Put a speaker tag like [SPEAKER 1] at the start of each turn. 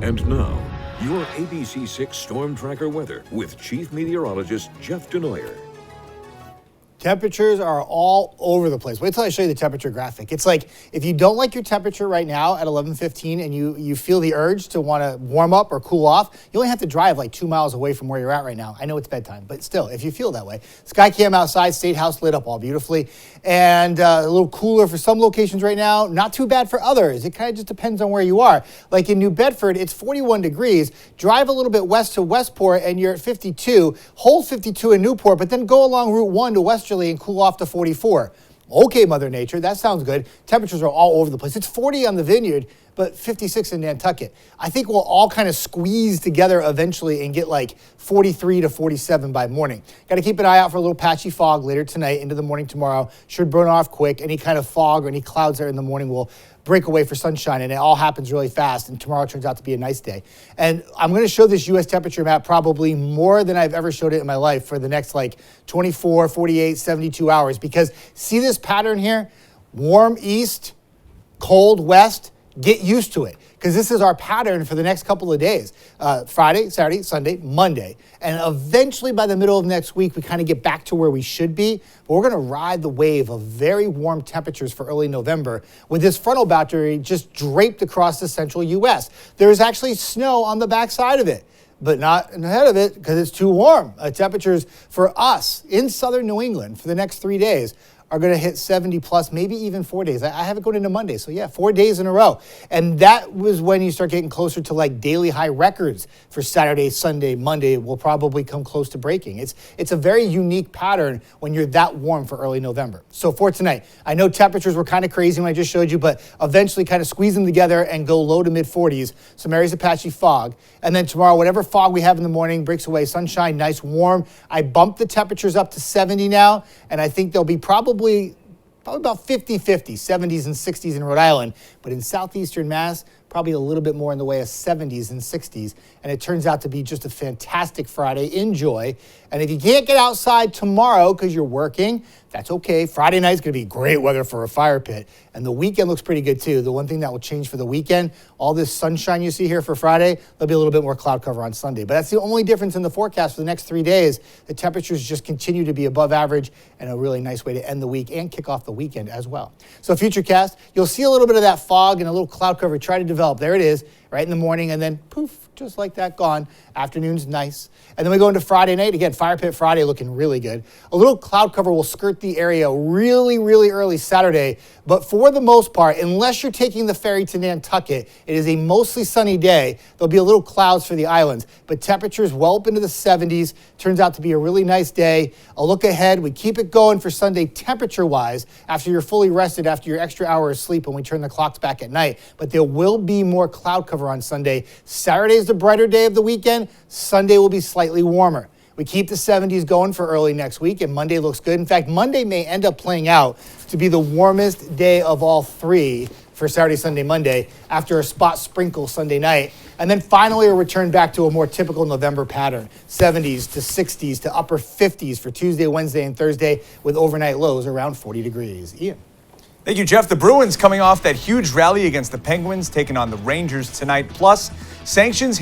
[SPEAKER 1] And now, your ABC6 Storm Tracker weather with Chief Meteorologist Jeff Denoyer.
[SPEAKER 2] Temperatures are all over the place. Wait till I show you the temperature graphic. It's like if you don't like your temperature right now at 11:15 and you feel the urge to want to warm up or cool off, you only have to drive like 2 miles away from where you're at right now. I know it's bedtime, but still, if you feel that way. Skycam outside, State House lit up all beautifully, and a little cooler for some locations right now. Not too bad for others. It kind of just depends on where you are. Like in New Bedford, it's 41 degrees. Drive a little bit west to Westport and you're at 52. Hold 52 in Newport, but then go along Route 1 to Westerly and cool off to 44. Okay, Mother Nature, that sounds good. Temperatures are all over the place. It's 40 on the Vineyard, but 56 in Nantucket. I think we'll all kind of squeeze together eventually and get like 43 to 47 by morning. Got to keep an eye out for a little patchy fog later tonight into the morning tomorrow. Should burn off quick. Any kind of fog or any clouds there in the morning will break away for sunshine, and it all happens really fast, and tomorrow turns out to be a nice day. And I'm going to show this U.S. temperature map probably more than I've ever showed it in my life for the next like 24, 48, 72 hours, because see this pattern here? Warm east, cold west. Get used to it, because this is our pattern for the next couple of days. Friday, Saturday, Sunday, Monday. And eventually by the middle of next week, we kind of get back to where we should be. But we're going to ride the wave of very warm temperatures for early November with this frontal boundary just draped across the central U.S. There's actually snow on the backside of it, but not ahead of it because it's too warm. Temperatures for us in southern New England for the next 3 days are going to hit 70 plus, maybe even 4 days. I have it going into Monday, so yeah, 4 days in a row. And that was when you start getting closer to like daily high records for Saturday, Sunday, Monday will probably come close to breaking. It's a very unique pattern when you're that warm for early November. So for tonight, I know temperatures were kind of crazy when I just showed you, but eventually kind of squeeze them together and go low to mid 40s. Some areas of patchy fog. And then tomorrow, whatever fog we have in the morning breaks away, sunshine, nice, warm. I bumped the temperatures up to 70 now, and I think they'll be probably about 50-50, 70s and 60s in Rhode Island. But in southeastern Mass, probably a little bit more in the way of 70s and 60s. And it turns out to be just a fantastic Friday. Enjoy. And if you can't get outside tomorrow because you're working, that's okay. Friday night's going to be great weather for a fire pit. And the weekend looks pretty good too. The one thing that will change for the weekend, all this sunshine you see here for Friday, there'll be a little bit more cloud cover on Sunday. But that's the only difference in the forecast for the next 3 days. The temperatures just continue to be above average, and a really nice way to end the week and kick off the weekend as well. So Futurecast, you'll see a little bit of that fog and a little cloud cover try to develop. There it is, right in the morning, and then poof, just like that, gone. Afternoon's nice. And then we go into Friday night. Again, Fire Pit Friday looking really good. A little cloud cover will skirt the area really, really early Saturday. But for the most part, unless you're taking the ferry to Nantucket, it is a mostly sunny day. There'll be a little clouds for the islands, but temperatures well up into the 70s. Turns out to be a really nice day. A look ahead, we keep it going for Sunday temperature-wise after you're fully rested after your extra hour of sleep when we turn the clocks back at night. But there will be more cloud cover on Sunday. Saturday is the brighter day of the weekend. Sunday will be slightly warmer. We keep the 70s going for early next week, and Monday looks good. In fact, Monday may end up playing out to be the warmest day of all three for Saturday, Sunday, Monday, after a spot sprinkle Sunday night. And then finally, a return back to a more typical November pattern, 70s to 60s to upper 50s for Tuesday, Wednesday, and Thursday, with overnight lows around 40 degrees. Ian.
[SPEAKER 3] Thank you, Jeff. The Bruins coming off that huge rally against the Penguins, taking on the Rangers tonight. Plus, sanctions